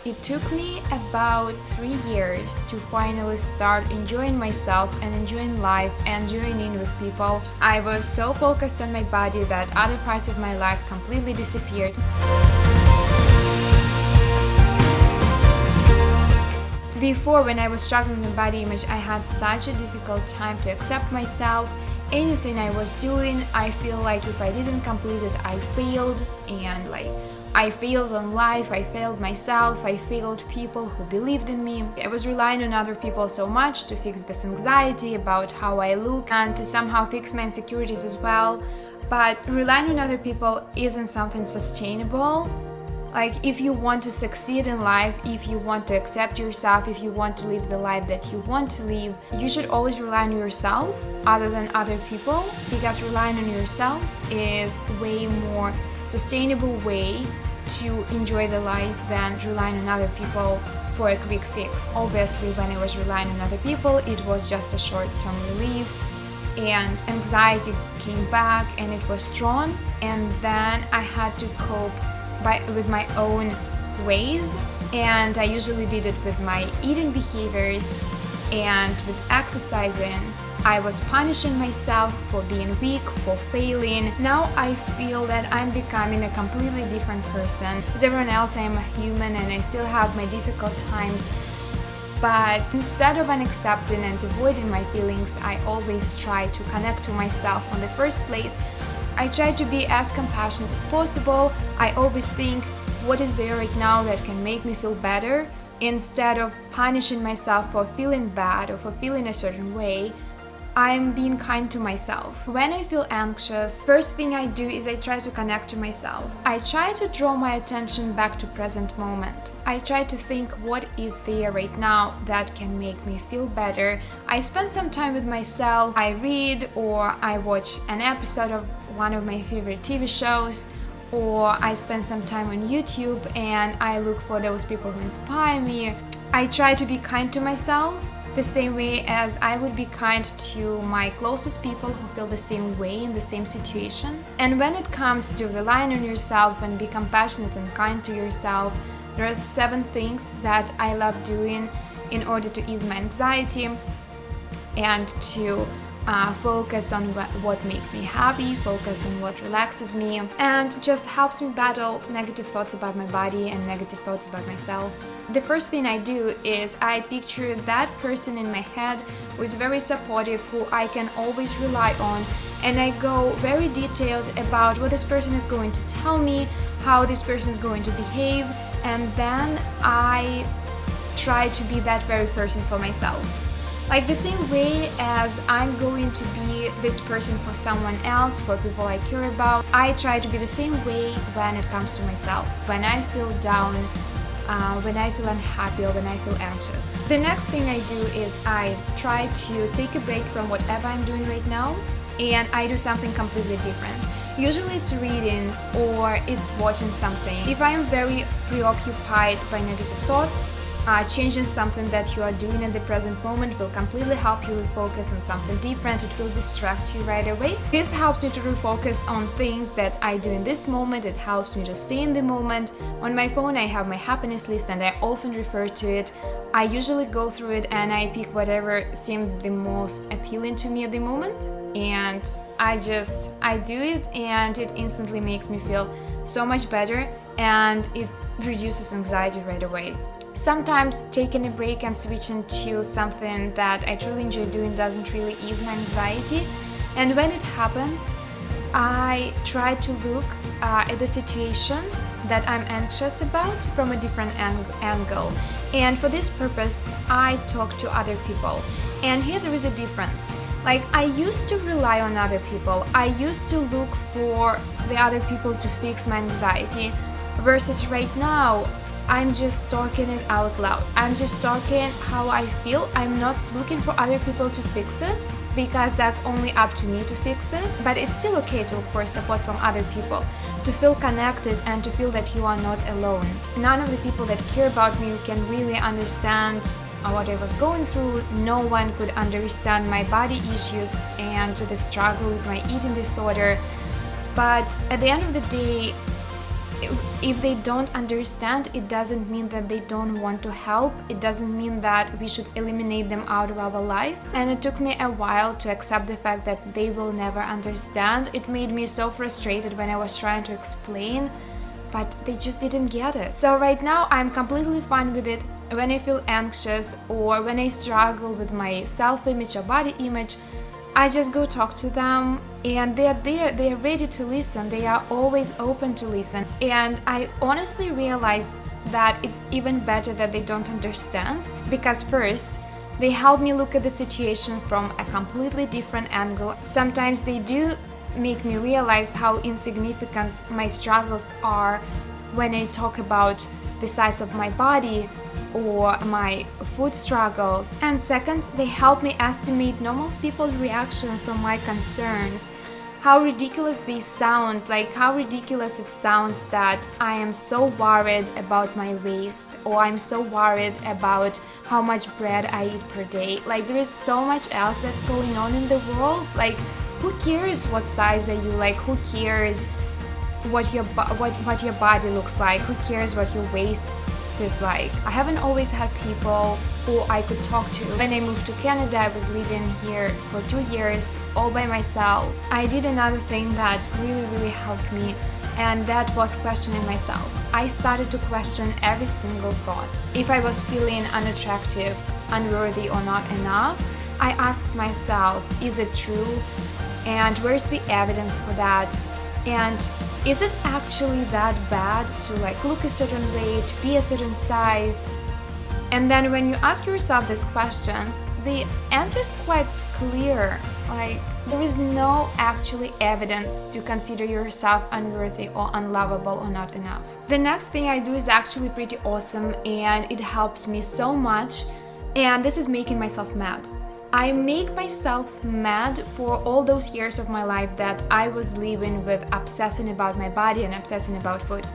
It took me about 3 years to finally start enjoying myself and enjoying life and joining with people. I was so focused on my body that other parts of my life completely disappeared. Before, when I was struggling with body image, I had such a difficult time to accept myself. Anything I was doing, I feel like if I didn't complete it, I failed, and I failed in life, I failed myself, I failed people who believed in me. I was relying on other people so much to fix this anxiety about how I look and to somehow fix my insecurities as well. But relying on other people isn't something sustainable. If you want to succeed in life, if you want to accept yourself, if you want to live the life that you want to live, you should always rely on yourself other than other people, because relying on yourself is way more sustainable way to enjoy the life than relying on other people for a quick fix. Obviously, when I was relying on other people, it was just a short-term relief, and anxiety came back and it was strong, and then I had to cope with my own ways, and I usually did it with my eating behaviors and with exercising. I was punishing myself for being weak, for failing. Now I feel that I'm becoming a completely different person. As everyone else, I'm a human and I still have my difficult times. But instead of unaccepting and avoiding my feelings, I always try to connect to myself in the first place. I try to be as compassionate as possible. I always think, what is there right now that can make me feel better? Instead of punishing myself for feeling bad or for feeling a certain way, I'm being kind to myself. When I feel anxious, first thing I do is I try to connect to myself. I try to draw my attention back to present moment. I try to think what is there right now that can make me feel better. I spend some time with myself. I read or I watch an episode of one of my favorite TV shows, or I spend some time on YouTube and I look for those people who inspire me. I try to be kind to myself the same way as I would be kind to my closest people who feel the same way in the same situation. And when it comes to relying on yourself and be compassionate and kind to yourself, there are 7 things that I love doing in order to ease my anxiety and to focus on what makes me happy, focus on what relaxes me, and just helps me battle negative thoughts about my body and negative thoughts about myself. The first thing I do is I picture that person in my head who is very supportive, who I can always rely on, and I go very detailed about what this person is going to tell me, how this person is going to behave, and then I try to be that very person for myself. The same way as I'm going to be this person for someone else, for people I care about, I try to be the same way when it comes to myself. When I feel down, when I feel unhappy, or when I feel anxious. The next thing I do is I try to take a break from whatever I'm doing right now, and I do something completely different. Usually it's reading or it's watching something. If I am very preoccupied by negative thoughts, changing something that you are doing at the present moment will completely help you refocus on something different. It will distract you right away. This helps you to refocus on things that I do in this moment. It helps me to stay in the moment. On my phone I have my happiness list and I often refer to it. I usually go through it and I pick whatever seems the most appealing to me at the moment, and I do it, and it instantly makes me feel so much better and it reduces anxiety right away. Sometimes taking a break and switching to something that I truly enjoy doing doesn't really ease my anxiety, and when it happens, I try to look at the situation that I'm anxious about from a different angle. And for this purpose, I talk to other people. And here there is a difference. I used to rely on other people. I used to look for the other people to fix my anxiety, versus right now, I'm just talking it out loud. I'm just talking how I feel. I'm not looking for other people to fix it, because that's only up to me to fix it. But it's still okay to look for support from other people, to feel connected and to feel that you are not alone. None of the people that care about me can really understand what I was going through. No one could understand my body issues and the struggle with my eating disorder. But at the end of the day, if they don't understand, it doesn't mean that they don't want to help. It doesn't mean that we should eliminate them out of our lives. And it took me a while to accept the fact that they will never understand. It made me so frustrated when I was trying to explain, but they just didn't get it. So right now I'm completely fine with it. When I feel anxious or when I struggle with my self-image or body image, I just go talk to them, and they're there, they're ready to listen, they are always open to listen. And I honestly realized that it's even better that they don't understand, because first, they help me look at the situation from a completely different angle. Sometimes they do make me realize how insignificant my struggles are when I talk about the size of my body or my food struggles. And second, they help me estimate normal people's reactions on my concerns. How ridiculous they sound, like how ridiculous it sounds that I am so worried about my waist, or I'm so worried about how much bread I eat per day. Like, there is so much else that's going on in the world. Like, who cares what size are you? Like, who cares what your body looks like? Who cares what your waist is like? I haven't always had people who I could talk to. When I moved to Canada, I was living here for 2 years all by myself. I did another thing that really helped me, and that was questioning myself. I started to question every single thought. If I was feeling unattractive, unworthy, or not enough, I asked myself, is it true? And where's the evidence for that? And is it actually that bad to like look a certain way, to be a certain size? And then when you ask yourself these questions, the answer is quite clear. Like, there is no actually evidence to consider yourself unworthy or unlovable or not enough. The next thing I do is actually pretty awesome, and it helps me so much, and this is making myself mad. I make myself mad for all those years of my life that I was living with obsessing about my body and obsessing about food.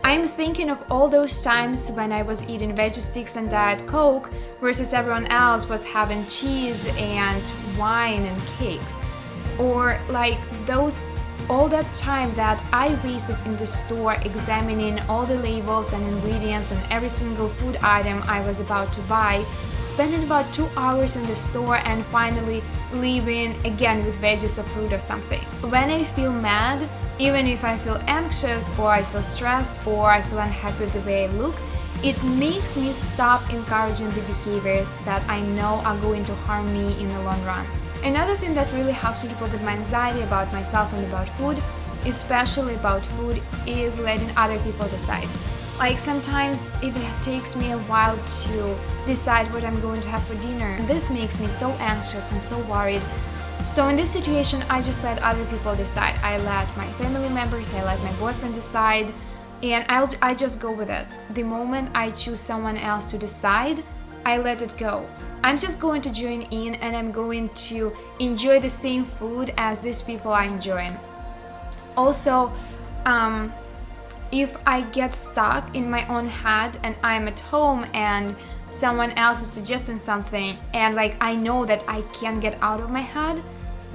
I'm thinking of all those times when I was eating veggie sticks and Diet Coke versus everyone else was having cheese and wine and cakes. Or like all that time that I wasted in the store examining all the labels and ingredients on every single food item I was about to buy, spending about 2 hours in the store and finally leaving again with veggies or fruit or something. When I feel mad, even if I feel anxious or I feel stressed or I feel unhappy with the way I look, it makes me stop encouraging the behaviors that I know are going to harm me in the long run. Another thing that really helps me to cope with my anxiety about myself and about food, especially about food, is letting other people decide. Like, sometimes it takes me a while to decide what I'm going to have for dinner. This makes me so anxious and so worried. So in this situation, I just let other people decide. I let my family members, I let my boyfriend decide, and I just go with it. The moment I choose someone else to decide, I let it go. I'm just going to join in, and I'm going to enjoy the same food as these people are enjoying. Also, if I get stuck in my own head and I'm at home and someone else is suggesting something, and like I know that I can't get out of my head,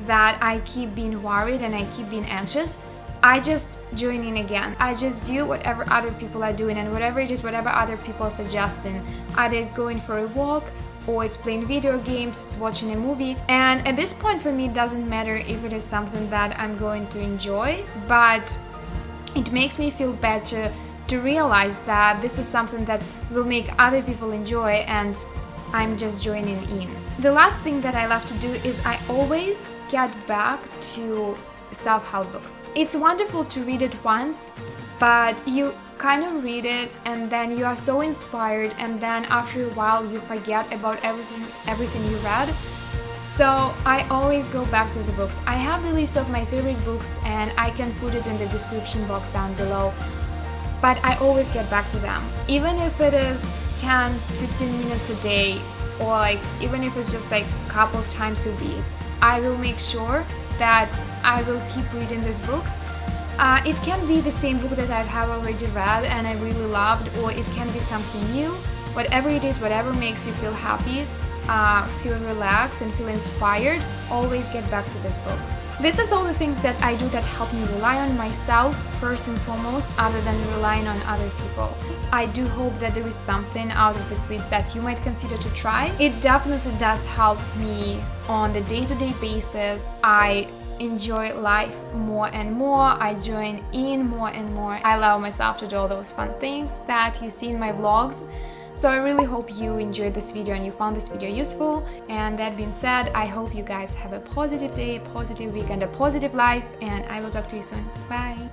that I keep being worried and I keep being anxious, I just join in again. I just do whatever other people are doing, and whatever it is, whatever other people are suggesting. Either it's going for a walk, or it's playing video games, it's watching a movie. And at this point for me, it doesn't matter if it is something that I'm going to enjoy, but it makes me feel better to realize that this is something that will make other people enjoy, and I'm just joining in. The last thing that I love to do is I always get back to self-help books. It's wonderful to read it once, but you kind of read it and then you are so inspired, and then after a while you forget about everything you read. So I always go back to the books. I have the list of my favorite books, and I can put it in the description box down below, but I always get back to them. Even if it is 10-15 minutes a day, or like even if it's just like a couple of times a week, I will make sure that I will keep reading these books. It can be the same book that I have already read and I really loved, or it can be something new. Whatever it is, whatever makes you feel happy, feel relaxed and feel inspired, always get back to this book. This is all the things that I do that help me rely on myself first and foremost, other than relying on other people. I do hope that there is something out of this list that you might consider to try. It definitely does help me on the day-to-day basis. I enjoy life more and more. I join in more and more. I allow myself to do all those fun things that you see in my vlogs. So I really hope you enjoyed this video and you found this video useful. And that being said, I hope you guys have a positive day, a positive weekend, a positive life, and I will talk to you soon. Bye!